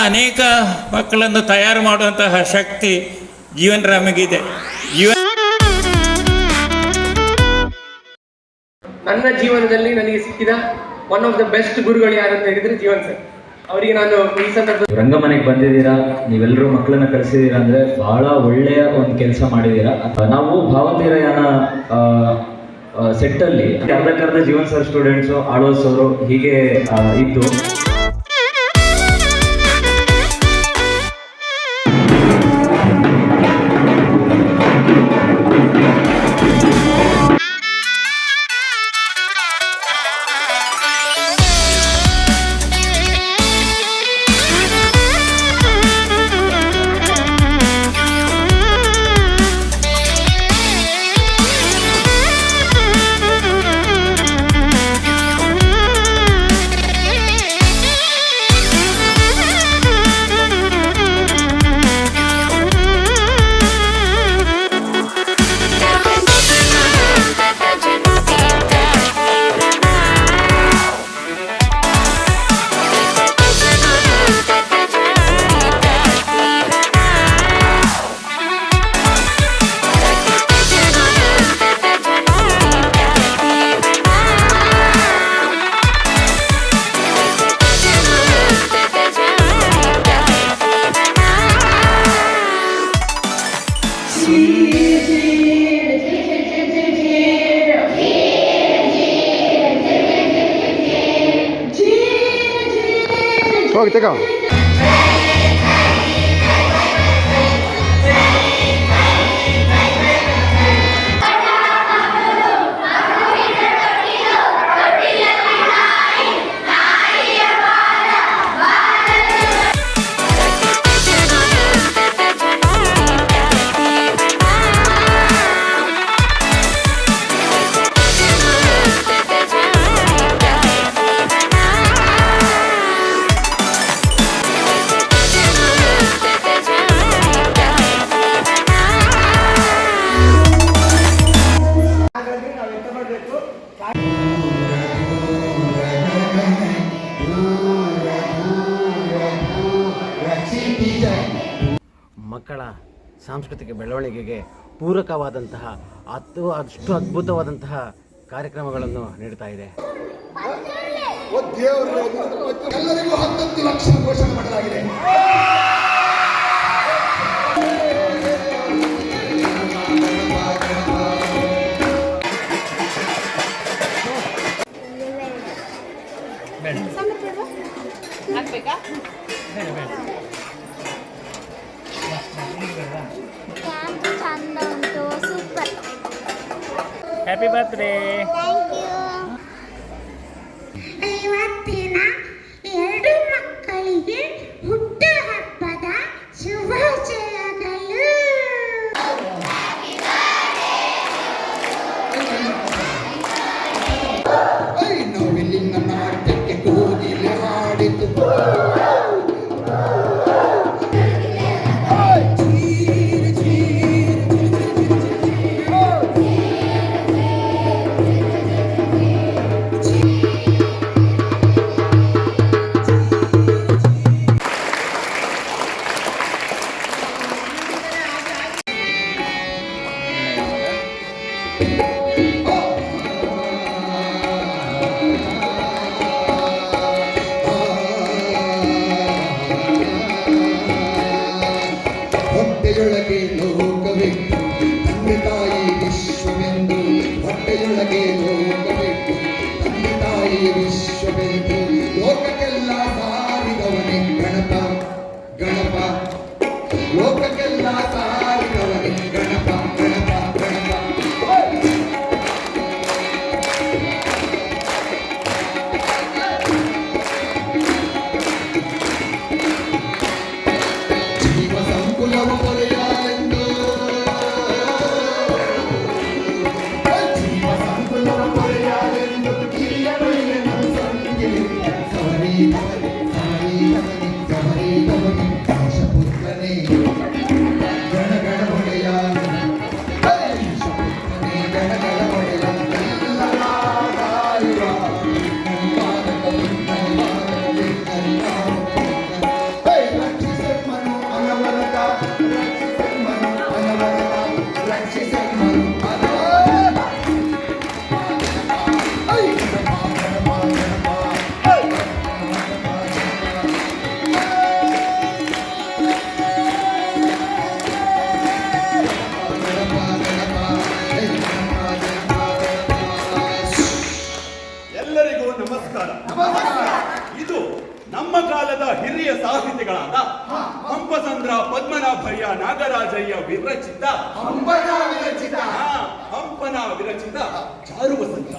ಅನೇಕ ಮಕ್ಕಳನ್ನು ತಯಾರು ಮಾಡುವಂತಹ ಶಕ್ತಿ ಜೀವನ್ ರಾಮ್ಗಿದೆ. ನನ್ನ ಜೀವನದಲ್ಲಿ ನನಗೆ ಸಿಕ್ಕಿದ ಒನ್ ಆಫ್ ದ ಬೆಸ್ಟ್ ಗುರುಗಳು ಯಾರು ಅಂತ ಹೇಳಿದ್ರೆ ಜೀವನ್ ಸರ್. ಅವರಿಗೆ ನಾನು ಈ ಸಂದರ್ಭದಲ್ಲಿ ರಂಗಮನೆಗೆ ಬಂದಿದ್ದೀರಾ, ನೀವೆಲ್ಲರೂ ಮಕ್ಕಳನ್ನ ಕಳಿಸಿದ್ದೀರಾ ಅಂದರೆ ಬಹಳ ಒಳ್ಳೆಯ ಒಂದು ಕೆಲಸ ಮಾಡಿದ್ದೀರಾ. ನಾವು ಭಾವತೀರಯಾನ ಸೆಟ್ಟಲ್ಲಿ ಅರ್ಧಕ್ಕರ್ಧ ಜೀವನ್ ಸರ್ ಸ್ಟೂಡೆಂಟ್ಸು, ಆಳ್ವಾಸ್ ಅವರು ಹೀಗೆ ಇದ್ದು ಹೋಗಿ ತಗೋ. ಮಕ್ಕಳ ಸಾಂಸ್ಕೃತಿಕ ಬೆಳವಣಿಗೆಗೆ ಪೂರಕವಾದಂತಹ ಅಷ್ಟು ಅದ್ಭುತವಾದಂತಹ ಕಾರ್ಯಕ್ರಮಗಳನ್ನು ನೀಡ್ತಾ ಇದೆ. ಎಲ್ಲರಿಗೂ 10 ಲಕ್ಷ ಘೋಷಣೆ ಮಾಡಲಾಗಿದೆ. Happy birthday. ಇವತ್ತಿನ ಎರಡು ಮಕ್ಕಳಿಗೆ ಹುಟ್ಟುಹಬ್ಬದ ಶುಭಾಶಯಗಳು. ನೋವಿಲ್ಲಿ ನನ್ನ ಅರ್ಥಕ್ಕೆ ಕೂಗಿಲೆ ಹಾಡಿತು. ಹೊಟ್ಟೆಯೊಳಗೆ ಲೋಕವೆಂದು ತಂದೆ ತಾಯಿ ವಿಶ್ವವೆಂದು, ಹೊಟ್ಟೆಯೊಳಗೆ ಲೋಕವೆಂದು ತಂದೆ ತಾಯಿ ವಿಶ್ವವೆಂದು, ಲೋಕಕ್ಕೆಲ್ಲ ಸಾರಿದವನೇ ಗಣಪ ಗಣಪ, ಲೋಕಕ್ಕೆಲ್ಲ ಸಾರಿದವನೇ ಗಣಪ ಗಣಪ ಗಣಪ. ಜೀವ ಸಂಕುಲವು ಕೊರೆಯಾಲೆಂದು, ಜೀವ ಸಂಕುಲವು ಇದು ನಮ್ಮ ಕಾಲದ ಹಿರಿಯ ಸಾಹಿತಿಗಳಾದ ಹಂಪಸಂದ್ರ, ಪದ್ಮನಾಭಯ್ಯ, ನಾಗರಾಜಯ್ಯ ವಿರಚಿತ ಹಂಪನ ವಿರಚಿತ ಚಾರು ವಸಂತ.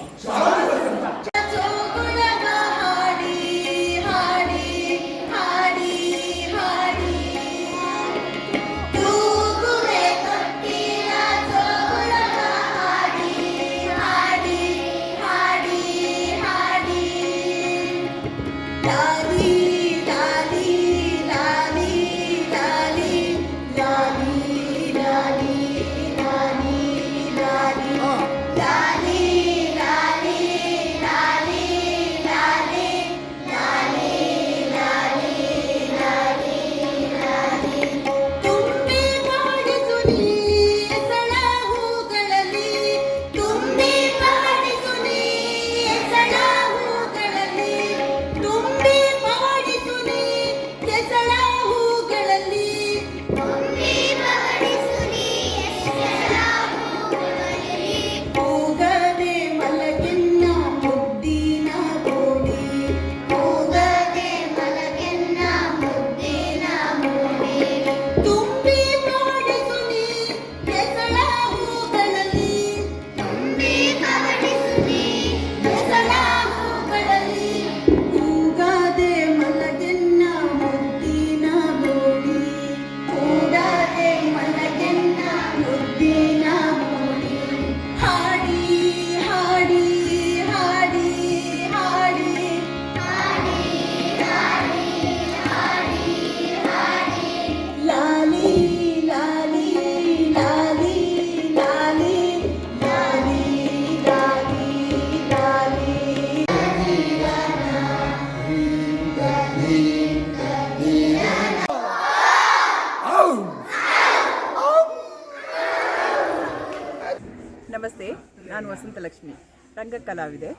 ನಮಸ್ತೆ, ನಾನು ವಸಂತಲಕ್ಷ್ಮಿ, ರಂಗ ಕಲಾವಿದೆ.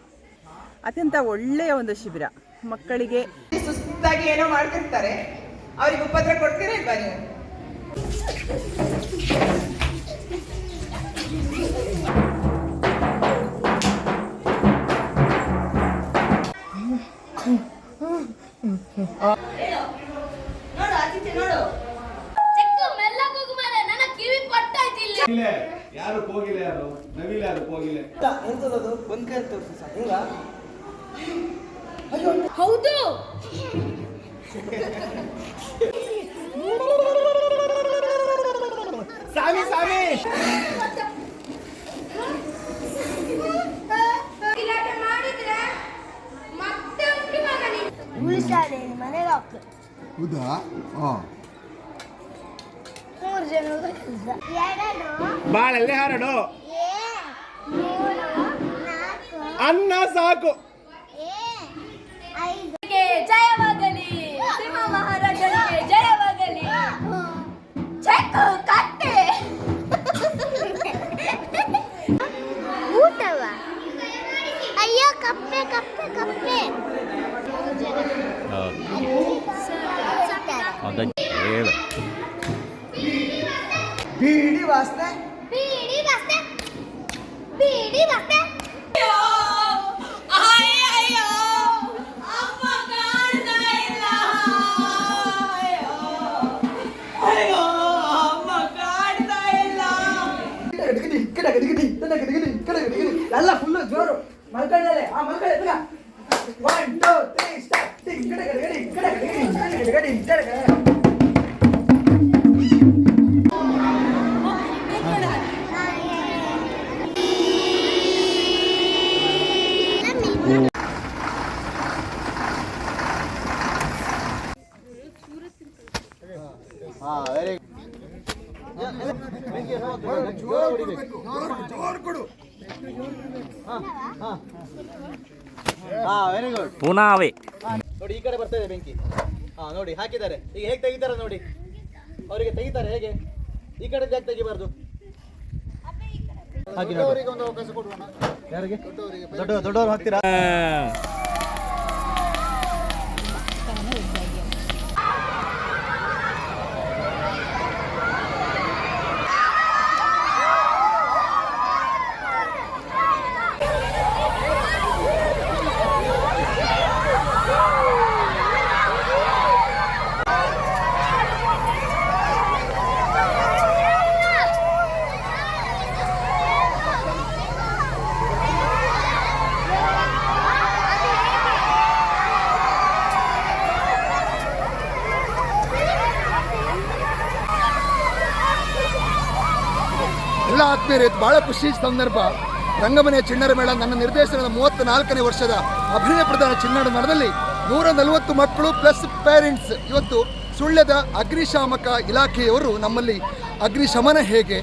ಅತ್ಯಂತ ಒಳ್ಳೆಯ ಒಂದು ಶಿಬಿರ. ಮಕ್ಕಳಿಗೆ ಸುಸ್ತಾಗಿ ಏನೋ ಮಾಡ್ತಿರ್ತಾರೆ, ಅವ್ರಿಗೆ ಉಪದ್ರ ಕೊಡ್ತೀರಾ ಇಲ್ವಾ ನೀವು? ಯಾರು ಹೋಗಿಲ್ಲ, ಯಾರು ನವಿಲೆ, ಯಾರು ಹೋಗಿಲ್ಲ. ಒಂದ್ ಕೈ ತೋರಿಸಿ ಸರ್. ಹೌದು. ಸಾಮಿ ಸಾಮಿ ಉಳಿಸಾಲೆ ಮನೆಗೆ ಹಾಕು. ಹೌದಾ? 3 ಜನದ ಕೆಲಸ. 2 ಬಾಳಲ್ಲೇ ಹರಡು. 3 4 ಅನ್ನ ಸಾಕು. 5 ಜಯವಾಗಲಿ, ಸಿಂಹ ಮಹಾರಾಜನಿಗೆ ಜಯವಾಗಲಿ. ಚೆಕ್ಕು ಕಟ್ಟೆ. ಊಟವ ಅಯ್ಯೋ, ಕಪ್ಪೆ ಕಪ್ಪೆ ಕಪ್ಪೆ. ಬೀಡಿ ವಾಸನೆ, ಬೀಡಿ ವಾಸನೆ, ಬೀಡಿ ವಾಸನೆ. ಎಲ್ಲ ಫುಲ್ಲು ಜೋರು. ಮಲ್ಕೊಂಡಲೆ ಆ ಮಲ್ಕೊಂಡೆ. 1 2 3 ಸ್ಟಾರ್ಟ್. ಜೋರ್ ಕೊಡು. Very good. ಪುನಾವೆ ನೋಡಿ, ಈ ಕಡೆ ಬರ್ತಾ ಇದೆ ಬೆಂಕಿ. ನೋಡಿ ಹಾಕಿದ್ದಾರೆ. ಈಗ ಹೇಗೆ ತೆಗಿತಾರೆ ನೋಡಿ, ಅವರಿಗೆ ತೆಗಿತಾರೆ ಹೇಗೆ. ಈ ಕಡೆ ಯಾಕೆ ತೆಗಿಬಾರ್ದು? ಯಾರಿಗೆ? ದೊಡ್ಡವರು ಹಾಕ್ತೀರಾ? ಎಲ್ಲ ಆತ್ಮೀಯರೇ, ಭಾಳ ಖುಷಿ ಸಂದರ್ಭ. ರಂಗಮನೆ ಚಿಣ್ಣರ ಮೇಳ ನನ್ನ ನಿರ್ದೇಶನದ 34ನೇ ವರ್ಷದ ಅಭಿನಯ ಪ್ರಧಾನ ಚಿಣ್ಣರ ಮೇಳದಲ್ಲಿ 140 ಮಕ್ಕಳು ಪ್ಲಸ್ ಪೇರೆಂಟ್ಸ್. ಇವತ್ತು ಸುಳ್ಯದ ಅಗ್ನಿಶಾಮಕ ಇಲಾಖೆಯವರು ನಮ್ಮಲ್ಲಿ ಅಗ್ನಿಶಮನ ಹೇಗೆ,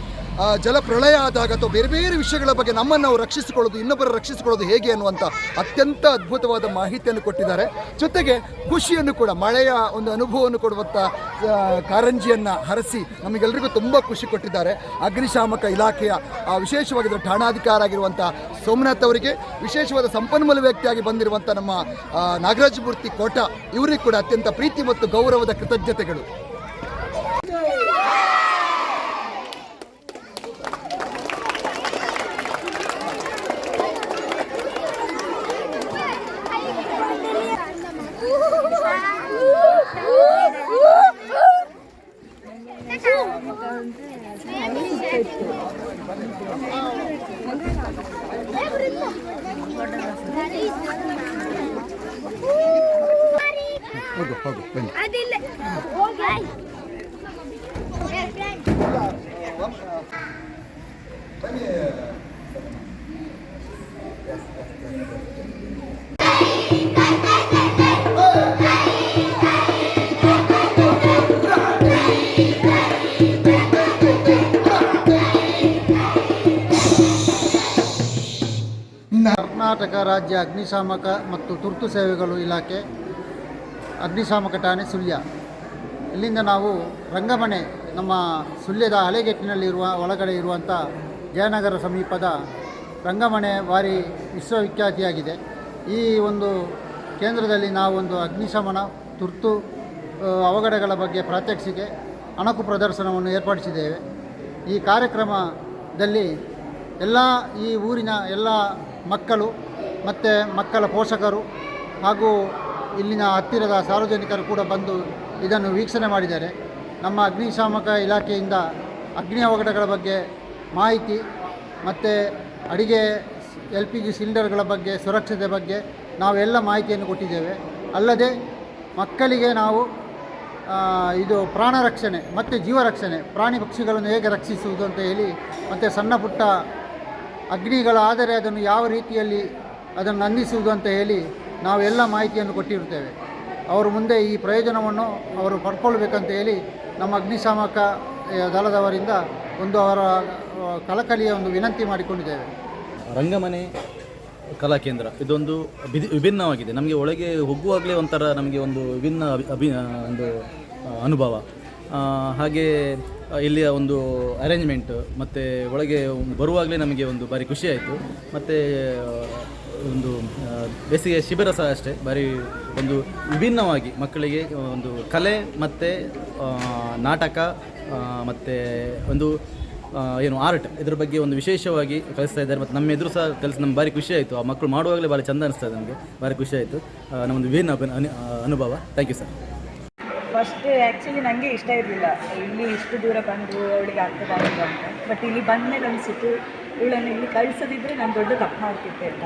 ಜಲ ಪ್ರಳಯ ಆದಾಗ ಅಥವಾ ಬೇರೆ ಬೇರೆ ವಿಷಯಗಳ ಬಗ್ಗೆ ನಮ್ಮನ್ನು ನಾವು ರಕ್ಷಿಸಿಕೊಳ್ಳೋದು, ಇನ್ನೊಬ್ಬರ ರಕ್ಷಿಸಿಕೊಳ್ಳೋದು ಹೇಗೆ ಅನ್ನುವಂಥ ಅತ್ಯಂತ ಅದ್ಭುತವಾದ ಮಾಹಿತಿಯನ್ನು ಕೊಟ್ಟಿದ್ದಾರೆ. ಜೊತೆಗೆ ಖುಷಿಯನ್ನು ಕೂಡ, ಮಳೆಯ ಒಂದು ಅನುಭವವನ್ನು ಕೊಡುವಂಥ ಕಾರಂಜಿಯನ್ನು ಹರಸಿ ನಮಗೆಲ್ಲರಿಗೂ ತುಂಬ ಖುಷಿ ಕೊಟ್ಟಿದ್ದಾರೆ. ಅಗ್ನಿಶಾಮಕ ಇಲಾಖೆಯ ವಿಶೇಷವಾಗಿದ್ದ ಠಾಣಾಧಿಕಾರ ಆಗಿರುವಂಥ ಸೋಮನಾಥ್ ಅವರಿಗೆ, ವಿಶೇಷವಾದ ಸಂಪನ್ಮೂಲ ವ್ಯಕ್ತಿಯಾಗಿ ಬಂದಿರುವಂಥ ನಮ್ಮ ನಾಗರಾಜ ಮೂರ್ತಿ ಕೋಟ ಇವರಿಗೆ ಕೂಡ ಅತ್ಯಂತ ಪ್ರೀತಿ ಮತ್ತು ಗೌರವದ ಕೃತಜ್ಞತೆಗಳು. ಹೋಗು ಬನ್ನಿ. ಕರ್ನಾಟಕ ರಾಜ್ಯ ಅಗ್ನಿಶಾಮಕ ಮತ್ತು ತುರ್ತು ಸೇವೆಗಳು ಇಲಾಖೆ, ಅಗ್ನಿಶಾಮಕ ಠಾಣೆ ಸುಳ್ಯ. ಇಲ್ಲಿಂದ ನಾವು ರಂಗಮನೆ, ನಮ್ಮ ಸುಳ್ಯದ ಹಳೆಗೆಟ್ಟಿನಲ್ಲಿರುವ ಒಳಗಡೆ ಇರುವಂಥ ಜಯನಗರ ಸಮೀಪದ ರಂಗಮನೆ ಭಾರಿ ವಿಶ್ವವಿಖ್ಯಾತಿಯಾಗಿದೆ. ಈ ಒಂದು ಕೇಂದ್ರದಲ್ಲಿ ನಾವು ಒಂದು ಅಗ್ನಿಶಮನ ತುರ್ತು ಅವಘಡಗಳ ಬಗ್ಗೆ ಪ್ರಾತ್ಯಕ್ಷಿಕೆ, ಅಣಕು ಪ್ರದರ್ಶನವನ್ನು ಏರ್ಪಡಿಸಿದ್ದೇವೆ. ಈ ಕಾರ್ಯಕ್ರಮದಲ್ಲಿ ಎಲ್ಲ ಈ ಊರಿನ ಎಲ್ಲ ಮಕ್ಕಳು ಮತ್ತು ಮಕ್ಕಳ ಪೋಷಕರು ಹಾಗೂ ಇಲ್ಲಿನ ಹತ್ತಿರದ ಸಾರ್ವಜನಿಕರು ಕೂಡ ಬಂದು ಇದನ್ನು ವೀಕ್ಷಣೆ ಮಾಡಿದ್ದಾರೆ. ನಮ್ಮ ಅಗ್ನಿಶಾಮಕ ಇಲಾಖೆಯಿಂದ ಅಗ್ನಿ ಅವಘಡಗಳ ಬಗ್ಗೆ ಮಾಹಿತಿ ಮತ್ತು ಅಡಿಗೆ LPG ಸಿಲಿಂಡರ್ಗಳ ಬಗ್ಗೆ, ಸುರಕ್ಷತೆ ಬಗ್ಗೆ ನಾವೆಲ್ಲ ಮಾಹಿತಿಯನ್ನು ಕೊಟ್ಟಿದ್ದೇವೆ. ಅಲ್ಲದೆ ಮಕ್ಕಳಿಗೆ ನಾವು ಇದು ಪ್ರಾಣ ರಕ್ಷಣೆ ಮತ್ತು ಜೀವ ರಕ್ಷಣೆ, ಪ್ರಾಣಿ ಪಕ್ಷಿಗಳನ್ನು ಹೇಗೆ ರಕ್ಷಿಸುವುದು ಅಂತ ಹೇಳಿ, ಮತ್ತು ಸಣ್ಣ ಪುಟ್ಟ ಅಗ್ನಿಗಳಾದರೆ ಅದನ್ನು ಯಾವ ರೀತಿಯಲ್ಲಿ ಅದನ್ನು ನಂದಿಸುವುದು ಅಂತ ಹೇಳಿ ನಾವೆಲ್ಲ ಮಾಹಿತಿಯನ್ನು ಕೊಟ್ಟಿರುತ್ತೇವೆ. ಅವರು ಮುಂದೆ ಈ ಪ್ರಯೋಜನವನ್ನು ಅವರು ಪಡ್ಕೊಳ್ಬೇಕಂತ ಹೇಳಿ ನಮ್ಮ ಅಗ್ನಿಶಾಮಕ ದಳದವರಿಂದ ಒಂದು ಅವರ ಕಳಕಳಿಯ ಒಂದು ವಿನಂತಿ ಮಾಡಿಕೊಂಡಿದ್ದೇವೆ. ರಂಗಮನೆ ಕಲಾ ಕೇಂದ್ರ ಇದೊಂದು ವಿಭಿನ್ನವಾಗಿದೆ. ನಮಗೆ ಒಳಗೆ ಹೋಗುವಾಗಲೇ ಒಂಥರ ನಮಗೆ ಒಂದು ವಿಭಿನ್ನ ಒಂದು ಅನುಭವ. ಹಾಗೆ ಇಲ್ಲಿಯ ಒಂದು ಅರೇಂಜ್ಮೆಂಟ್ ಮತ್ತು ಒಳಗೆ ಬರುವಾಗಲೇ ನಮಗೆ ಒಂದು ಭಾರಿ ಖುಷಿಯಾಯಿತು. ಮತ್ತು ಒಂದು ಬೇಸಿಗೆ ಶಿಬಿರ ಸಹ ಅಷ್ಟೇ ಭಾರಿ ಒಂದು ವಿಭಿನ್ನವಾಗಿ ಮಕ್ಕಳಿಗೆ ಒಂದು ಕಲೆ ಮತ್ತು ನಾಟಕ ಮತ್ತು ಒಂದು ಏನು ಆರ್ಟ್ ಇದ್ರ ಬಗ್ಗೆ ಒಂದು ವಿಶೇಷವಾಗಿ ಕಲಿಸ್ತಾ ಇದ್ದಾರೆ. ಮತ್ತು ನಮ್ಮ ಎದುರು ಸಹ ಕಲಿಸಿ ನಮ್ಗೆ ಭಾರಿ ಖುಷಿ ಆಯಿತು. ಆ ಮಕ್ಕಳು ಮಾಡುವಾಗಲೇ ಭಾರಿ ಚಂದ ಅನಿಸ್ತಾ ಇದೆ, ನಮಗೆ ಭಾರಿ ಖುಷಿ ಆಯಿತು. ನಮ್ಮೊಂದು ವಿಭಿನ್ನ ಅನುಭವ. Thank you sir. First actually ನನಗೆ ಇಷ್ಟ ಇರಲಿಲ್ಲ ಇಲ್ಲಿ ಇಷ್ಟು ದೂರ ಬಂದು ಅವಳಿಗೆ ಆಗ್ತದಾಗಿಲ್ಲ ಅಂತ. ಬಟ್ ಇಲ್ಲಿ ಬಂದಮೇಲೆ ಅನಿಸಿತು ಇವಳನ್ನು ಇಲ್ಲಿ ಕಳಿಸೋದಿದ್ರೆ ನಾನು ದೊಡ್ಡ ತಪ್ಪು ಮಾಡ್ತಿದ್ದೆ ಅಂತ.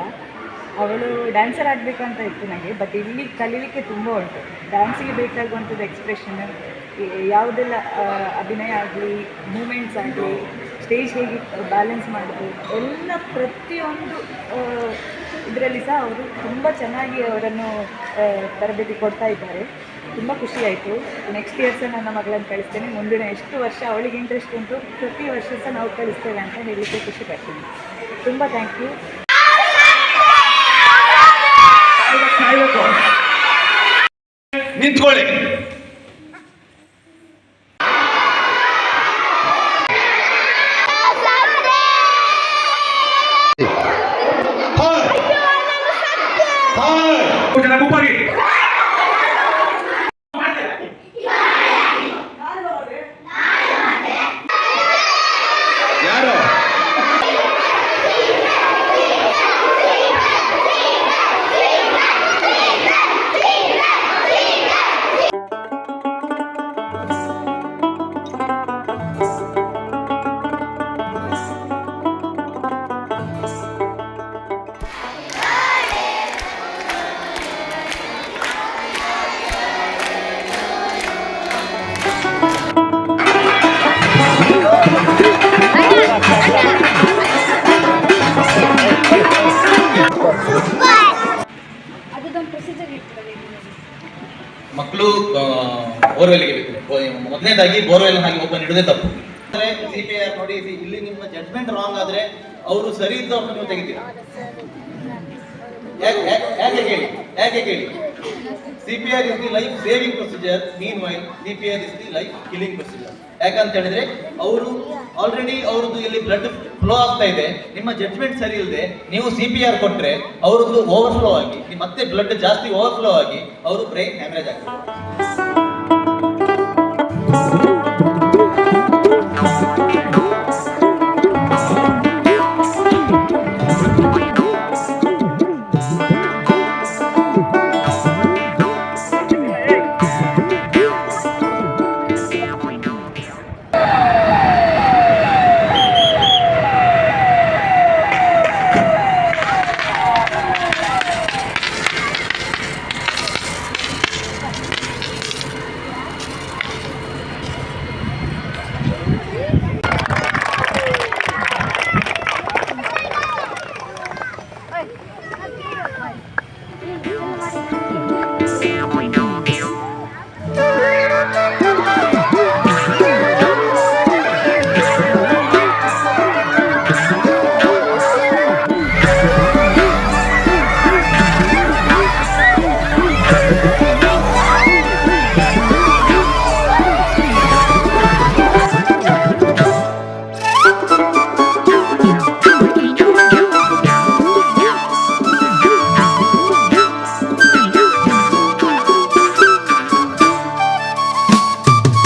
ಅವಳು ಡ್ಯಾನ್ಸರ್ ಆಗಬೇಕಂತ ಇತ್ತು ನನಗೆ. ಬಟ್ ಇಲ್ಲಿ ಕಲೀಲಿಕ್ಕೆ ತುಂಬ ಉಂಟು. ಡ್ಯಾನ್ಸಿಗೆ ಬೇಕಾಗುವಂಥದ್ದು ಎಕ್ಸ್ಪ್ರೆಷನ್, ಯಾವುದೆಲ್ಲ ಅಭಿನಯ ಆಗಲಿ, ಮೂಮೆಂಟ್ಸ್ ಆಗಲಿ, ಸ್ಟೇಜ್ ಹೇಗೆ ಬ್ಯಾಲೆನ್ಸ್ ಮಾಡೋದು, ಎಲ್ಲ ಪ್ರತಿಯೊಂದು ಇದರಲ್ಲಿ ಸಹ ಅವರು ತುಂಬ ಚೆನ್ನಾಗಿ ಅವರನ್ನು ತರಬೇತಿ ಕೊಡ್ತಾ ಇದ್ದಾರೆ. ತುಂಬ ಖುಷಿಯಾಯಿತು. ನೆಕ್ಸ್ಟ್ ಇಯರ್ ಸಹ ನನ್ನ ಮಗಳನ್ನು ಕಳಿಸ್ತೇನೆ. ಮುಂದಿನ ಎಷ್ಟು ವರ್ಷ ಅವಳಿಗೆ ಇಂಟ್ರೆಸ್ಟ್ ಉಂಟು ಪ್ರತಿ ವರ್ಷ ಸಹ ನಾವು ಕಳಿಸ್ತೇವೆ ಅಂತ ಹೇಳಲಿಕ್ಕೆ ಖುಷಿ ಪಡ್ತೀನಿ. ತುಂಬ ಥ್ಯಾಂಕ್ ಯು. ನಿಂತ್ಕೊಳ್ಳಿ. ಮಕ್ಕಳು ಬೋರ್ವೆಲ್ಗೆ ಬೇಕು. ಮೊದಲನೇದಾಗಿ ಬೋರ್ವೆಲ್ ಹಾಗೆ ಓಪನ್ ಇಡೋದೇ ತಪ್ಪು. CPR ನೋಡಿ, ಇಲ್ಲಿ ನಿಮ್ಮ ಜಡ್ಜ್ಮೆಂಟ್ ರಾಂಗ್ ಆದ್ರೆ ಅವರು ಸರಿ ಇದ್ದವ್ರನ್ನ ನೀವು ತೆಗಿತೀರಾ. ಯಾಕೆ ಕೇಳಿ CPR is the life saving procedure, mean while CPR is the life killing procedure. ಯಾಕಂತ ಹೇಳಿದ್ರೆ ಅವರು ಆಲ್ರೆಡಿ ಅವ್ರದ್ದು ಇಲ್ಲಿ ಬ್ಲಡ್ ಫ್ಲೋ ಆಗ್ತಾ ಇದೆ, ನಿಮ್ಮ ಜಡ್ಜ್ಮೆಂಟ್ ಸರಿ ಇಲ್ಲದೆ ನೀವು CPR ಕೊಟ್ರೆ ಅವ್ರದ್ದು ಓವರ್ಫ್ಲೋ ಆಗಿ ಮತ್ತೆ ಬ್ಲಡ್ ಜಾಸ್ತಿ ಓವರ್ಫ್ಲೋ ಆಗಿ ಅವರು ಬ್ರೈನ್ ಹ್ಯಾಮರೇಜ್ ಆಗ್ತದೆ.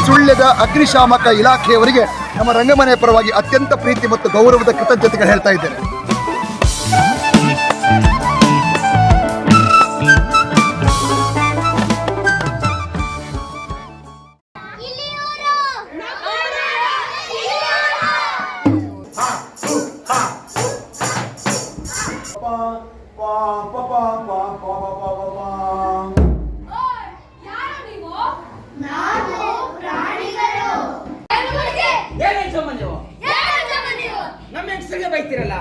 ಸುಳ್ಯದ ಅಗ್ನಿಶಾಮಕ ಇಲಾಖೆಯವರಿಗೆ ನಮ್ಮ ರಂಗಮನೆ ಪರವಾಗಿ ಅತ್ಯಂತ ಪ್ರೀತಿ ಮತ್ತು ಗೌರವದ ಕೃತಜ್ಞತೆಗಳು ಹೇಳ್ತಾ ಇದ್ದೇನೆ. ನಮ್ಮ ಹೆಂಗಸರಿಗೆ ಬೈತಿರಲ್ಲ.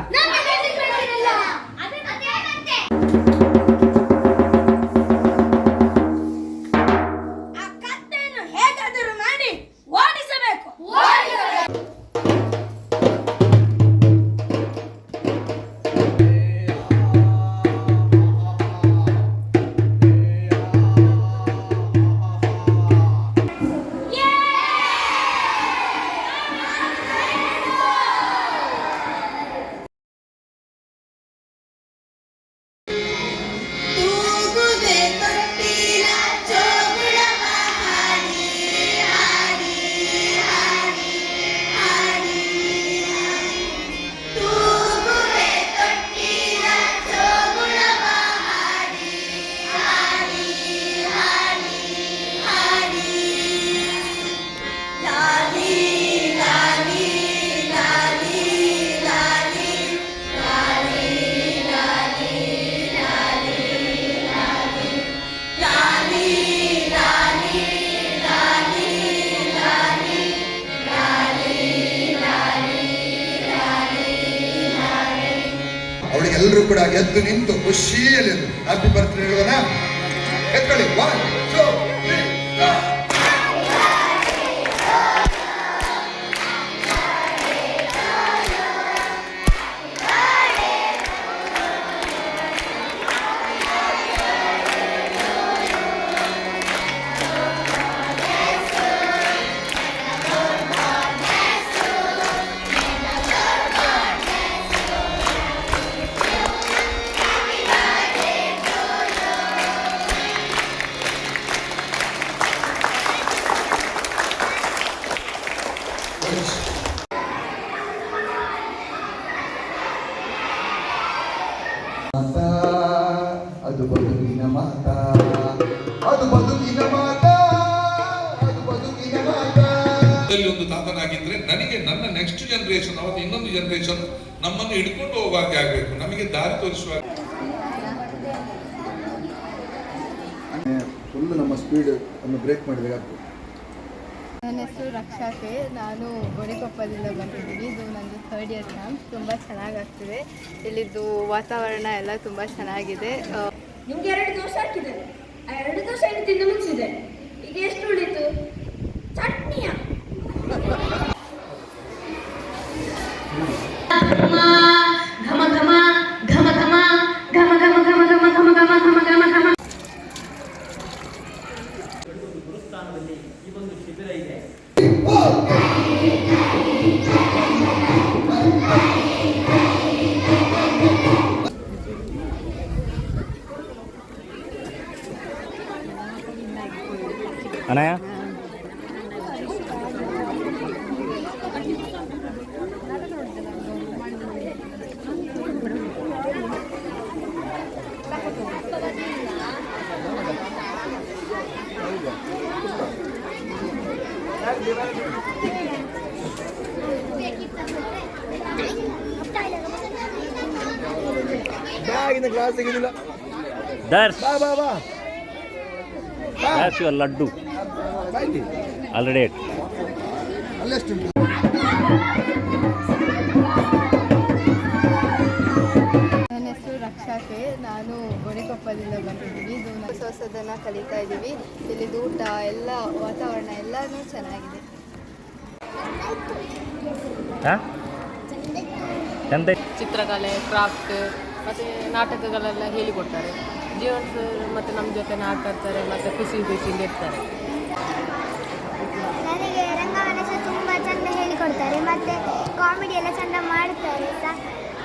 ಆ ಕತ್ತೆಯನ್ನು ಹೇಗಾದರೂ ಮಾಡಿ ಓಡಿಸಬೇಕು. ಅವಳಿಗೆಲ್ಲರೂ ಕೂಡ ಎದ್ದು ನಿಂತು ಖುಷಿಯಲ್ಲಿ ಹ್ಯಾಪಿ ಬರ್ತ್ಡೇ ಹೇಳುವನ. ಎತ್ಕೊಳ್ಳಿ. 1 2 3 ಅದು ಬದುಕಿನ ಮಾತ, ಅದು ಬದುಕಿನ ಮಾತ, ಅದು ಬದುಕಿನ ಮಾತ. ಒಂದು ತಾತನಾಗಿದ್ರೆ ನನಗೆ ನನ್ನ ನೆಕ್ಸ್ಟ್ ಜನರೇಷನ್ ಅವತ್ತು ಇನ್ನೊಂದು ಜನರೇಷನ್ ನಮ್ಮನ್ನು ಹಿಡ್ಕೊಂಡು ಹೋಗುವಾಗೆ ಆಗಬೇಕು, ನಮಗೆ ದಾರಿ ತೋರಿಸುವ. ಫುಲ್ ನಮ್ಮ ಸ್ಪೀಡ್ ಅನ್ನು ಬ್ರೇಕ್ ಮಾಡಬೇಕಾಗ್ತದೆ. ನನ್ನ ಹೆಸರು ರಕ್ಷಾಕೆ, ನಾನು ಗೋಣಿಕೊಪ್ಪದಿಂದ ಬಂದಿದ್ದೀನಿ. ಇದು ನಂದು 3rd ಇಯರ್ ಕ್ಯಾಂಪ್. ತುಂಬ ಚೆನ್ನಾಗಾಗ್ತಿದೆ. ಇಲ್ಲಿದ್ದು ವಾತಾವರಣ ಎಲ್ಲ ತುಂಬ ಚೆನ್ನಾಗಿದೆ. ನಿಮ್ಗೆ 2 ದೋಸೆ ಹಾಕಿದ್ದಾರೆ. ಆ 2 ದೋಸೆ ತಿಂದು ಮುಗಿಸಿದೆ. ಈಗ ಎಷ್ಟು ಉಳಿತು? ಚಟ್ನಿಯ ಘಮ ಘಮ ಘಮ ಘಮ ಘಮ ಘಮ ಘಮ ಘಮ ಘಮ ಘಮ ಘಮ ಘಮ ಘಮ. ಗುರುಸ್ಥಾನದಲ್ಲಿ ಈ ಒಂದು ಶಿಬಿರ ಇದೆ. ಅನಯ ಗ್ಲಾಸ್ ಸಿಗೋದಿಲ್ಲ. ದರ್ಶ್ ಯುವರ್ ಲಡ್ಡು ಆಲ್ರೆಡಿ ಅಲ್ಲೆಷ್ಟು ನನ್ನ ಹೆಸರು ರಕ್ಷಾಕೆ. ನಾನು ಗೋಣಿಕೊಪ್ಪದಿಂದ ಬಂದಿದ್ದೀನಿ. ಇದು ಹೊಸದನ್ನು ಕಲಿತಾ ಇದ್ದೀವಿ. ಇಲ್ಲಿದು ಊಟ ಎಲ್ಲ ವಾತಾವರಣ ಎಲ್ಲನೂ ಚೆನ್ನಾಗಿದೆ. ಚಿತ್ರಕಲೆ, ಕ್ರಾಫ್ಟ್ ಮತ್ತು ನಾಟಕಗಳೆಲ್ಲ ಹೇಳಿಕೊಡ್ತಾರೆ. ಜೀವನ್ ಸರ್ ಮತ್ತು ನಮ್ಮ ಜೊತೆ ಆಟ ಆಡ್ತಾರೆ ಮತ್ತು ಖುಷಿಯಿಂದ ಇರ್ತಾರೆ. ನನಗೆ ರಂಗವನ ಸಹ ತುಂಬ ಚೆಂದ ಹೇಳಿಕೊಡ್ತಾರೆ ಮತ್ತು ಕಾಮಿಡಿ ಎಲ್ಲ ಚೆಂದ ಮಾಡ್ತಾರೆ ಸಹ.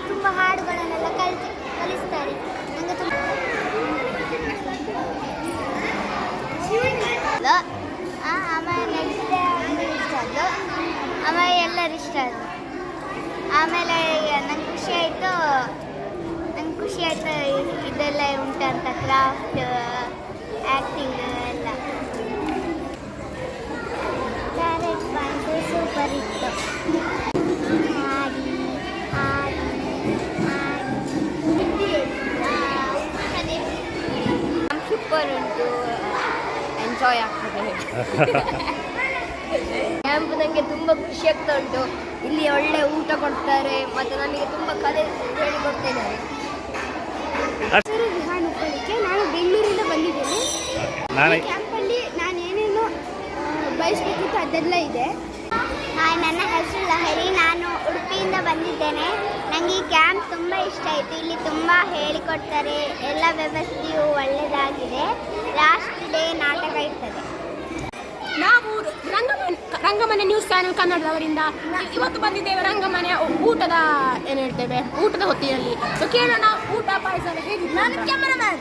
ತುಂಬ ಹಾಡುಗಳನ್ನೆಲ್ಲ ಕಲಿಸ್ತಾರೆ. ನನಗೆ ತುಂಬ ಆಮೇಲೆ ನೆಕ್ಸ್ಟ್ ಇಷ್ಟ ಆಯಿತು. ಆಮೇಲೆ ಎಲ್ಲರೂ ಇಷ್ಟ ಆಯಿತು. ಆಮೇಲೆ ನಂಗೆ ಖುಷಿ ಆಯಿತು ಇದೆಲ್ಲ ಉಂಟಂತ ಕ್ರಾಫ್ಟ್, ಆ್ಯಕ್ಟಿಂಗ್ ಎಲ್ಲ. ಕ್ಯಾರೆಟ್ ಪಾಯಿಂಟ್ ಸೂಪರ್ ಇತ್ತು. ಸೂಪರ್ ಉಂಟು, ಎಂಜಾಯ್ ಆಗ್ತದೆ. ಕ್ಯಾಂಪ್ ನನಗೆ ತುಂಬ ಖುಷಿ ಆಗ್ತಾ ಉಂಟು. ಇಲ್ಲಿ ಒಳ್ಳೆ ಊಟ ಕೊಡ್ತಾರೆ ಮತ್ತು ನನಗೆ ತುಂಬ ಕಲೆ ಹೇಳಿಕೊಡ್ತಾ ಇದ್ದಾರೆ. ನಾನು ಬೆಂಗಳೂರಿಂದ ಬಂದಿದ್ದೇನೆ. ಕ್ಯಾಂಪಲ್ಲಿ ನಾನು ಏನೇನು ಬಯಸಬೇಕಿತ್ತು ಅದೆಲ್ಲ ಇದೆ. ನನ್ನ ಹೆಸರು ಲಹರಿ. ನಾನು ಉಡುಪಿಯಿಂದ ಬಂದಿದ್ದೇನೆ. ನನಗೆ ಈ ಕ್ಯಾಂಪ್ ತುಂಬ ಇಷ್ಟ ಆಯಿತು. ಇಲ್ಲಿ ತುಂಬ ಹೇಳಿಕೊಡ್ತಾರೆ. ಎಲ್ಲ ವ್ಯವಸ್ಥೆಯು ಒಳ್ಳೆಯದಾಗಿದೆ. ಲಾಸ್ಟ್ ಡೇ ನಾಟಕ ಇರ್ತದೆ. ನಾವು ರಂಗಮನೆ ನ್ಯೂಸ್ ಚಾನೆಲ್ ಕನ್ನಡದವರಿಂದ ಇವತ್ತು ಬಂದಿದ್ದೇವೆ ರಂಗಮನೆ ಊಟದ ಏನು ಹೇಳ್ತೇವೆ ಊಟದ ಹೊತ್ತಿನಲ್ಲಿ. ಸೊ ಕೇಳೋಣ ಊಟ ಪಾಯಸ ಹೇಗೆ. ನಾನು ಕ್ಯಾಮರಾಮ್ಯಾನ್,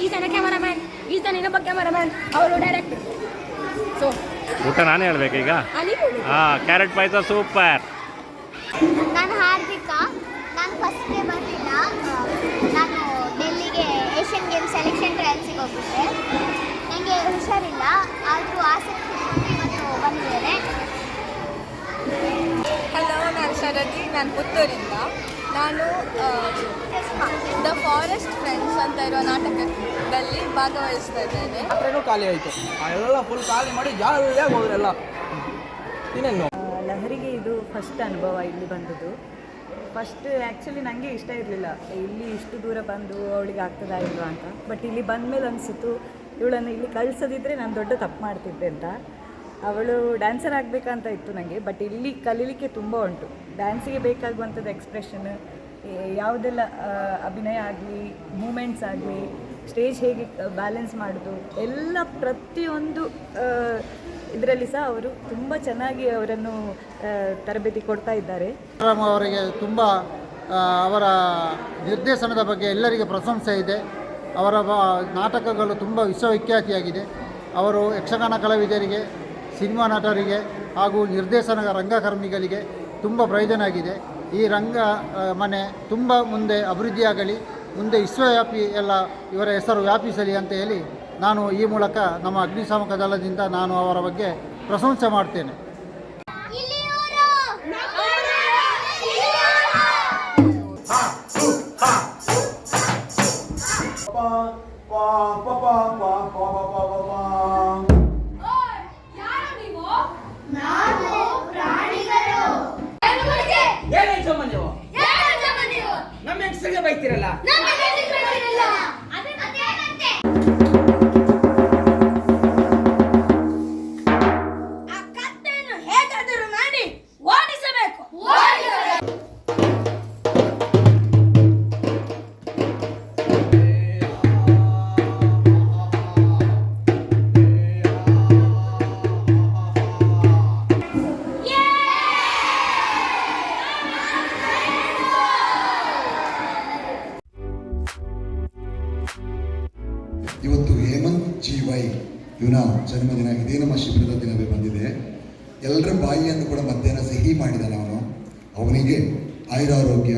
ಈತನ ಕ್ಯಾಮರಾಮ್ಯಾನ್, ಈತನ ಇನ್ನೊಬ್ಬ ಕ್ಯಾಮರಾಮ್ಯಾನ್, ಅವರು ಡೈರೆಕ್ಟರ್. ಸೊ ಊಟ ನಾನೇ ಹೇಳ್ಬೇಕೀಗ. ಕ್ಯಾರೆಟ್ ಪಾಯಸ ಸೂಪರ್. ನಾನು ಹಾರ್ದಿಕಾ. ನಾನು ಫಸ್ಟ್ ಡೇ ಬಂದಿಲ್ಲ. ನಾನು ಡೆಲ್ಲಿಗೆ ಏಷ್ಯನ್ ಗೇಮ್ಸ್ ಸೆಲೆಕ್ಷನ್ ಟ್ರಯಲ್ಸಿಗೆ ಹೋಗಿದ್ದೆ. ನನಗೆ ಹುಷಾರಿಲ್ಲ, ಆದರೂ ಆಸಕ್ತಿ ಇವತ್ತು ಬಂದಿದ್ದೇನೆ. ಹಲೋ, ನಾನು ಶರದಿ. ನಾನು ಪುತ್ತೂರಿಂದ. ನಾನು ದ ಫಾರೆಸ್ಟ್ ಫ್ರೆಂಡ್ಸ್ ಅಂತ ಇರುವ ನಾಟಕದಲ್ಲಿ ಭಾಗವಹಿಸ್ತಾ ಇದ್ದೇನೆ. ಖಾಲಿ ಆಯಿತು, ಎಲ್ಲ ಫುಲ್ ಖಾಲಿ ಮಾಡಿ ಜಾಲಿಯಾಗಿ ಹೋದ್ರೆಲ್ಲ. ಇನ್ನೇನು ಲಹರಿಗೆ ಇದು ಫಸ್ಟ್ ಅನುಭವ ಇಲ್ಲಿ ಬಂದದ್ದು. ಫಸ್ಟ್ ಆ್ಯಕ್ಚುಲಿ ನನಗೆ ಇಷ್ಟ ಇರಲಿಲ್ಲ ಇಲ್ಲಿ ಇಷ್ಟು ದೂರ ಬಂದು ಅವಳಿಗೆ ಆಗ್ತದಾ ಇಲ್ವಾ ಅಂತ. ಬಟ್ ಇಲ್ಲಿ ಬಂದಮೇಲೆ ಅನಿಸಿತು ಇವಳನ್ನು ಇಲ್ಲಿ ಕಳಿಸೋದಿದ್ರೆ ನಾನು ದೊಡ್ಡ ತಪ್ಪು ಮಾಡ್ತಿದ್ದೆ ಅಂತ. ಅವಳು ಡ್ಯಾನ್ಸರ್ ಆಗಬೇಕಂತ ಇತ್ತು ನನಗೆ. ಬಟ್ ಇಲ್ಲಿ ಕಲೀಲಿಕ್ಕೆ ತುಂಬ ಉಂಟು. ಡ್ಯಾನ್ಸಿಗೆ ಬೇಕಾಗುವಂಥದ್ದು ಎಕ್ಸ್ಪ್ರೆಷನ್, ಯಾವುದೆಲ್ಲ ಅಭಿನಯ ಆಗಲಿ, ಮೂಮೆಂಟ್ಸ್ ಆಗಲಿ, ಸ್ಟೇಜ್ ಹೇಗೆ ಬ್ಯಾಲೆನ್ಸ್ ಮಾಡೋದು, ಎಲ್ಲ ಪ್ರತಿಯೊಂದು ಇದರಲ್ಲಿ ಸಹ ಅವರು ತುಂಬ ಚೆನ್ನಾಗಿ ಅವರನ್ನು ತರಬೇತಿ ಕೊಡ್ತಾ ಇದ್ದಾರೆ. ಅವರಿಗೆ ತುಂಬ ಅವರ ನಿರ್ದೇಶನದ ಬಗ್ಗೆ ಎಲ್ಲರಿಗೆ ಪ್ರಶಂಸೆ ಇದೆ. ಅವರ ನಾಟಕಗಳು ತುಂಬ ವಿಶ್ವವಿಖ್ಯಾತಿಯಾಗಿದೆ. ಅವರು ಯಕ್ಷಗಾನ ಕಲಾವಿದರಿಗೆ, ಸಿನಿಮಾ ನಟರಿಗೆ ಹಾಗೂ ನಿರ್ದೇಶನ ರಂಗಕರ್ಮಿಗಳಿಗೆ ತುಂಬ ಪ್ರಯೋಜನ ಆಗಿದೆ. ಈ ರಂಗ ಮನೆ ತುಂಬ ಮುಂದೆ ಅಭಿವೃದ್ಧಿಯಾಗಲಿ, ಮುಂದೆ ವಿಶ್ವವ್ಯಾಪಿ ಎಲ್ಲ ಇವರ ಹೆಸರು ವ್ಯಾಪಿಸಲಿ ಅಂತ ಹೇಳಿ ನಾನು ಈ ಮೂಲಕ ನಮ್ಮ ಅಗ್ನಿಶಾಮಕ ದಳದಿಂದ ನಾನು ಅವರ ಬಗ್ಗೆ ಪ್ರಶಂಸೆ ಮಾಡ್ತೇನೆ. ನಮ್ಮ ಹೆಂಗಸರಿಗೆ ಬೈತಿರಲ್ಲ. ಇವತ್ತು ಹೇಮಂತ್ ಜಿ ವೈ ಇವನ ಜನ್ಮದಿನ, ಇದೇ ನಮ್ಮ ಶಿಬಿರದ ದಿನವೇ ಬಂದಿದೆ. ಎಲ್ಲರ ಬಾಯಿಯನ್ನು ಕೂಡ ಮಧ್ಯಾಹ್ನ ಸಿಹಿ ಮಾಡಿದ್ದಾನೆ ಅವನು. ಅವನಿಗೆ ಆಯುರಾರೋಗ್ಯ,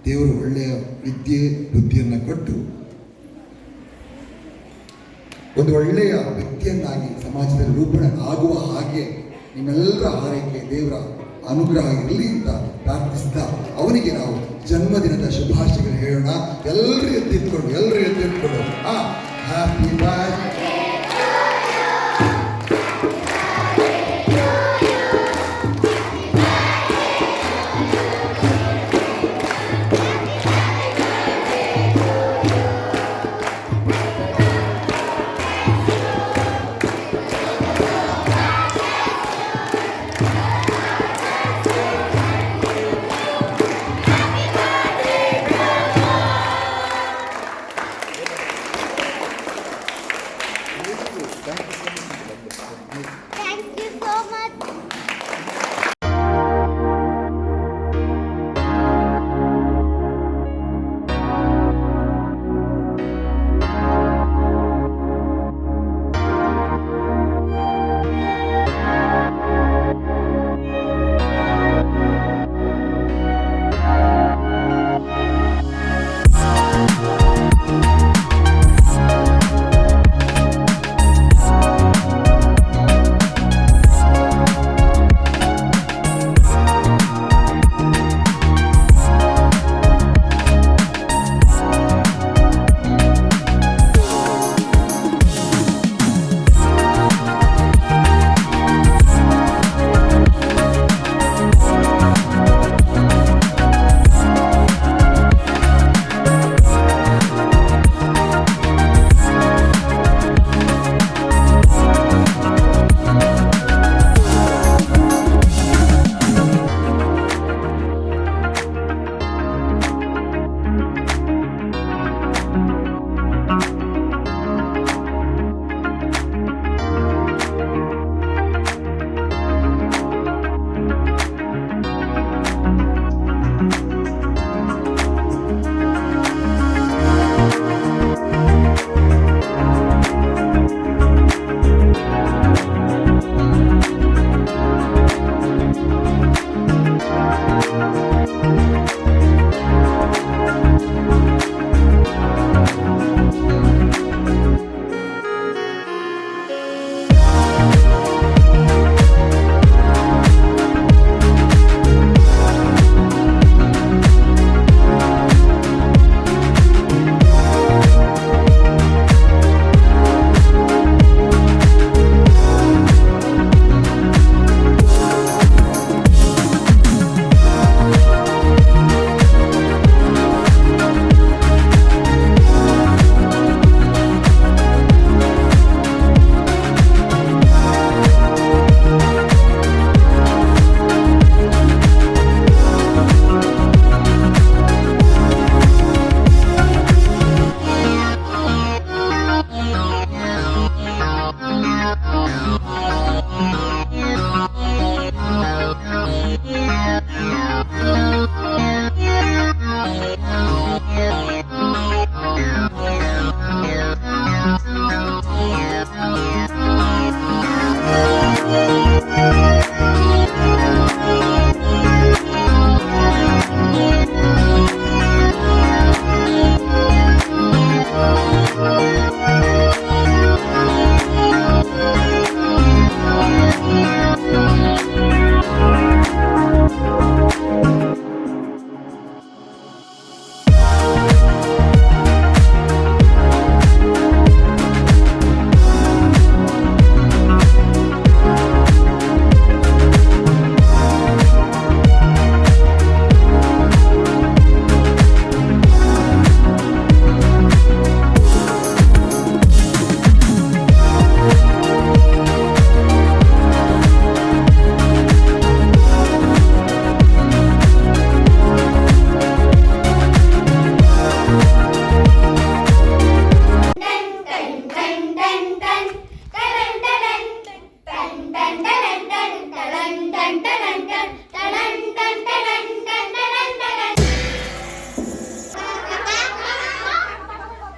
ದೇವರು ಒಳ್ಳೆಯ ವಿದ್ಯೆ ಬುದ್ಧಿಯನ್ನು ಕೊಟ್ಟು ಒಂದು ಒಳ್ಳೆಯ ವ್ಯಕ್ತಿಯನ್ನಾಗಿ ಸಮಾಜದಲ್ಲಿ ರೂಪಣೆ ಆಗುವ ಹಾಗೆ ನಿಮ್ಮೆಲ್ಲರ ಹಾರೈಕೆ ದೇವರ ಅನುಗ್ರಹ ಇರಲಿ ಅಂತ ಪ್ರಾರ್ಥಿಸಿದ ಅವನಿಗೆ ನಾವು ಜನ್ಮದಿನದ ಶುಭಾಶಯಗಳು ಹೇಳೋಣ. ಎಲ್ಲರೂ ಎತ್ತಿಟ್ಕೊಂಡು ಹ್ಯಾಪಿ ಬರ್ತ್ಡೇ.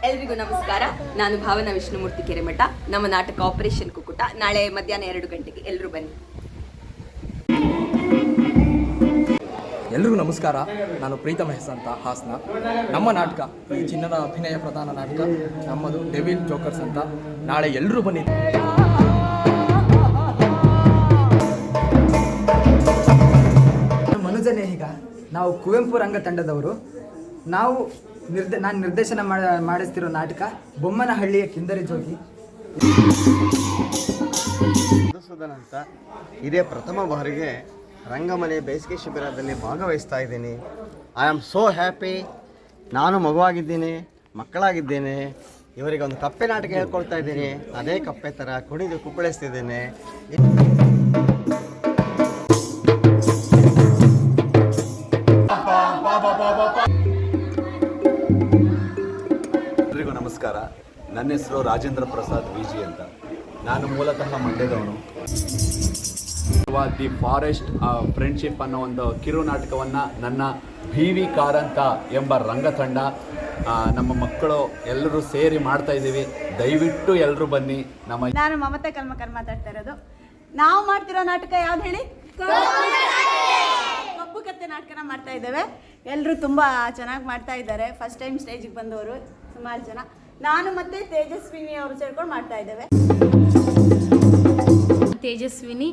ಎಲ್ರಿಗೂ ನಮಸ್ಕಾರ. ನಾನು ಭಾವನಾ ವಿಷ್ಣುಮೂರ್ತಿ ಕೆರೆಮಠ. ನಮ್ಮ ನಾಟಕ ಆಪರೇಷನ್ ಕುಕ್ಕುಟ ನಾಳೆ ಮಧ್ಯಾಹ್ನ 2 ಗಂಟೆಗೆ. ಎಲ್ಲರೂ ಬನ್ನಿ. ಎಲ್ರಿಗೂ ನಮಸ್ಕಾರ. ನಾನು ಪ್ರೀತಮ್ ಹೆಸ್ ಅಂತ ಹಾಸನ. ನಮ್ಮ ನಾಟಕ ಈ ಚಿನ್ನದ ಅಭಿನಯ ಪ್ರಧಾನ ನಾಟಕ ನಮ್ಮದು ಡೆವಿಲ್ ಜೋಕರ್ಸ್ ಅಂತ. ನಾಳೆ ಎಲ್ಲರೂ ಬನ್ನಿ. ಮನುಜನೇಹಿಗ ನಾವು ಕುವೆಂಪು ರಂಗ ತಂಡದವರು. ನಾವು ನಾನು ನಿರ್ದೇಶನ ಮಾಡಿಸ್ತಿರೋ ನಾಟಕ ಬೊಮ್ಮನಹಳ್ಳಿಯ ಕಿಂದರಿ ಜೋಗಿ. ಮಧುಸೂದನ್ ಅಂತ ಇದೇ ಪ್ರಥಮ ಬಾರಿಗೆ ರಂಗಮನೆ ಬೇಸಿಗೆ ಶಿಬಿರದಲ್ಲಿ ಭಾಗವಹಿಸ್ತಾ ಇದ್ದೀನಿ. I am so happy. ನಾನು ಮಗುವಾಗಿದ್ದೀನಿ, ಮಕ್ಕಳಾಗಿದ್ದೇನೆ. ಇವರಿಗೆ ಒಂದು ಕಪ್ಪೆ ನಾಟಕ ಹೇಳ್ಕೊಳ್ತಾ ಇದ್ದೀನಿ. ಅದೇ ಕಪ್ಪೆ ಥರ ಕುಣಿದು ಕುಪ್ಪಳಿಸ್ತಿದ್ದೇನೆ. ಎಲ್ರಿಗೂ ನಮಸ್ಕಾರ. ನನ್ನ ಹೆಸರು ರಾಜೇಂದ್ರ ಪ್ರಸಾದ್ ವಿಜಿ ಅಂತ. ನಾನು ಮೂಲತಃ ಮಂಡ್ಯದವನು. ದಿ ಫಾರೆಸ್ಟ್ ಫ್ರೆಂಡ್ಶಿಪ್ ಅನ್ನೋ ಒಂದು ಕಿರು ನಾಟಕವನ್ನು ನನ್ನ ವಿ ಕಾರಂತ ಎಂಬ ರಂಗತಂಡ, ನಮ್ಮ ಮಕ್ಕಳು ಎಲ್ಲರೂ ಸೇರಿ ಮಾಡ್ತಾ ಇದ್ದೀವಿ. ದಯವಿಟ್ಟು ಎಲ್ಲರೂ ಬನ್ನಿ. ನಾನು ಮಮತಾ ಕಲ್ಮಕರ್ ಮಾತಾಡ್ತಾ ಇರೋದು. ನಾವು ಮಾಡ್ತಿರೋ ನಾಟಕ ಯಾವ್ದು ಹೇಳಿ? ಕಪ್ಪು ಕತ್ತೆ ನಾಟಕನ ಮಾಡ್ತಾ ಇದ್ದೇವೆ. ಎಲ್ಲರೂ ತುಂಬ ಚೆನ್ನಾಗಿ ಮಾಡ್ತಾ ಇದ್ದಾರೆ. ಫಸ್ಟ್ ಟೈಮ್ ಸ್ಟೇಜಿಗೆ ಬಂದವರು ಸುಮಾರು ಜನ. ನಾನು ಮತ್ತು ತೇಜಸ್ವಿನಿ ಅವರು ಸೇರ್ಕೊಂಡು ಮಾಡ್ತಾ ಇದ್ದೇವೆ. ತೇಜಸ್ವಿನಿ,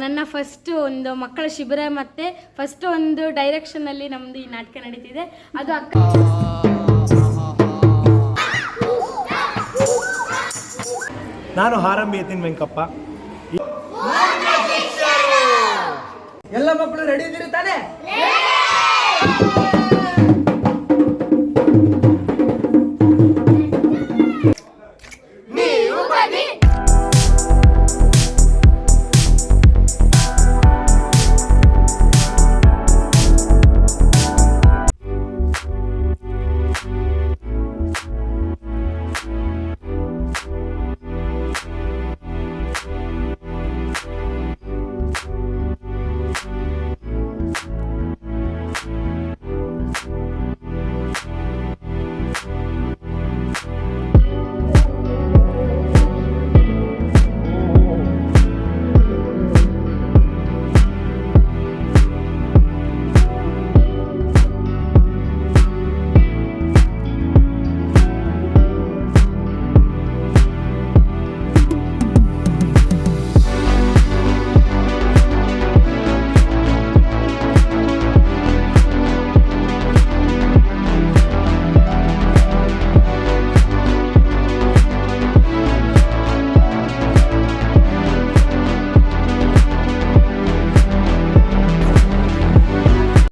ನನ್ನ ಫಸ್ಟ್ ಒಂದು ಮಕ್ಕಳ ಶಿಬಿರ ಮತ್ತು ಫಸ್ಟ್ ಒಂದು ಡೈರೆಕ್ಷನಲ್ಲಿ ನಮ್ಮದು ಈ ನಾಟಕ ನಡೀತಿದೆ. ಅದು ನಾನು ಹಾರಂಬಿ ಯತಿನ್ ವೆಂಕಪ್ಪ. ಎಲ್ಲ ಮಕ್ಕಳು ರೆಡಿ ಇದ್ದೀರಿ ತಾನೇ?